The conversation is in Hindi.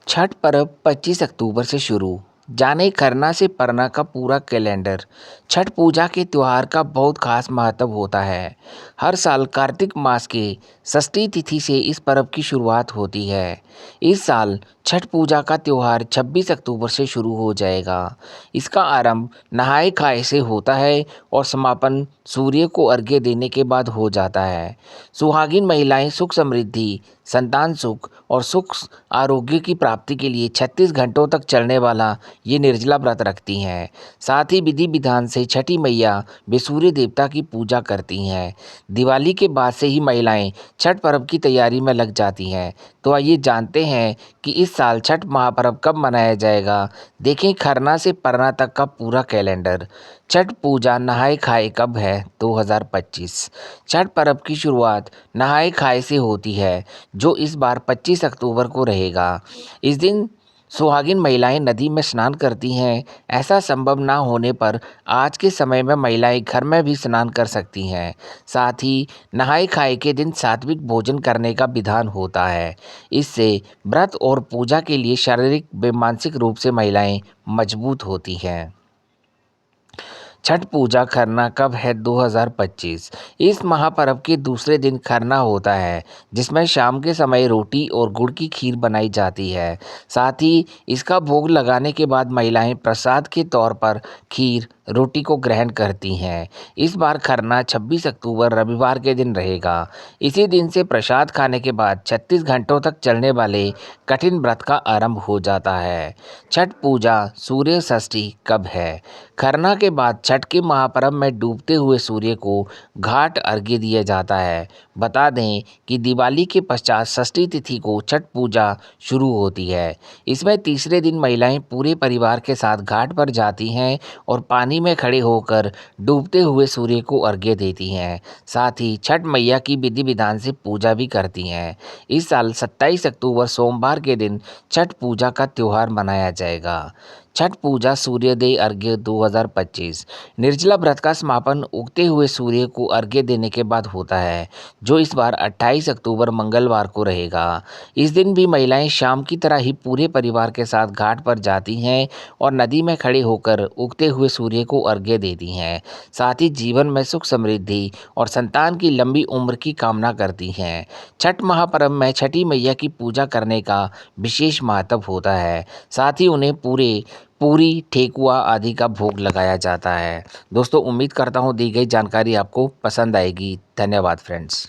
छठ पर्व 25 अक्टूबर से शुरू। जाने खरना से परना का पूरा कैलेंडर। छठ पूजा के त्योहार का बहुत खास महत्व होता है। हर साल कार्तिक मास के षष्ठी तिथि से इस पर्व की शुरुआत होती है। इस साल छठ पूजा का त्योहार 26 अक्टूबर से शुरू हो जाएगा। इसका आरंभ नहाए खाए से होता है और समापन सूर्य को अर्घ्य देने के बाद हो जाता है। सुहागिन महिलाएं सुख समृद्धि, संतान सुख और सुख आरोग्य की प्राप्ति के लिए 36 घंटों तक चलने वाला ये निर्जला व्रत रखती हैं। साथ ही विधि विधान से छठी मैया व सूर्य देवता की पूजा करती हैं। दिवाली के बाद से ही महिलाएं छठ पर्व की तैयारी में लग जाती हैं। तो आइए जानते हैं कि इस साल छठ महापर्व कब मनाया जाएगा। देखें खरना से परना तक का पूरा कैलेंडर। छठ पूजा नहाए खाए कब है? 2025। छठ पर्व की शुरुआत नहाए खाए से होती है, जो इस बार 25 अक्टूबर को रहेगा। इस दिन सुहागिन महिलाएं नदी में स्नान करती हैं। ऐसा संभव ना होने पर आज के समय में महिलाएं घर में भी स्नान कर सकती हैं। साथ ही नहाए खाए के दिन सात्विक भोजन करने का विधान होता है। इससे व्रत और पूजा के लिए शारीरिक व मानसिक रूप से महिलाएं मजबूत होती हैं। छठ पूजा खरना कब है? 2025। इस महापर्व के दूसरे दिन खरना होता है, जिसमें शाम के समय रोटी और गुड़ की खीर बनाई जाती है। साथ ही इसका भोग लगाने के बाद महिलाएं प्रसाद के तौर पर खीर रोटी को ग्रहण करती हैं। इस बार खरना 26 अक्टूबर रविवार के दिन रहेगा। इसी दिन से प्रसाद खाने के बाद 36 घंटों तक चलने वाले कठिन व्रत का आरंभ हो जाता है। छठ पूजा सूर्य षष्ठी कब है? खरना के बाद छठ के महापर्व में डूबते हुए सूर्य को घाट अर्घ्य दिया जाता है। बता दें कि दिवाली के पश्चात षष्ठी तिथि को छठ पूजा शुरू होती है। इसमें तीसरे दिन महिलाएं पूरे परिवार के साथ घाट पर जाती हैं और पानी में खड़े होकर डूबते हुए सूर्य को अर्घ्य देती हैं। साथ ही छठ मैया की विधि विधान से पूजा भी करती हैं। इस साल 27 अक्टूबर सोमवार के दिन छठ पूजा का त्योहार मनाया जाएगा। छठ पूजा सूर्योदय अर्घ्य 2025। निर्जला व्रत का समापन उगते हुए सूर्य को अर्घ्य देने के बाद होता है, जो इस बार 28 अक्टूबर मंगलवार को रहेगा। इस दिन भी महिलाएं शाम की तरह ही पूरे परिवार के साथ घाट पर जाती हैं और नदी में खड़े होकर उगते हुए सूर्य को अर्घ्य देती हैं। साथ ही जीवन में सुख समृद्धि और संतान की लंबी उम्र की कामना करती हैं। छठ महापर्व में छठी मैया की पूजा करने का विशेष महत्व होता है। साथ ही उन्हें पूरी ठेकुआ आदि का भोग लगाया जाता है। दोस्तों, उम्मीद करता हूँ दी गई जानकारी आपको पसंद आएगी। धन्यवाद फ्रेंड्स।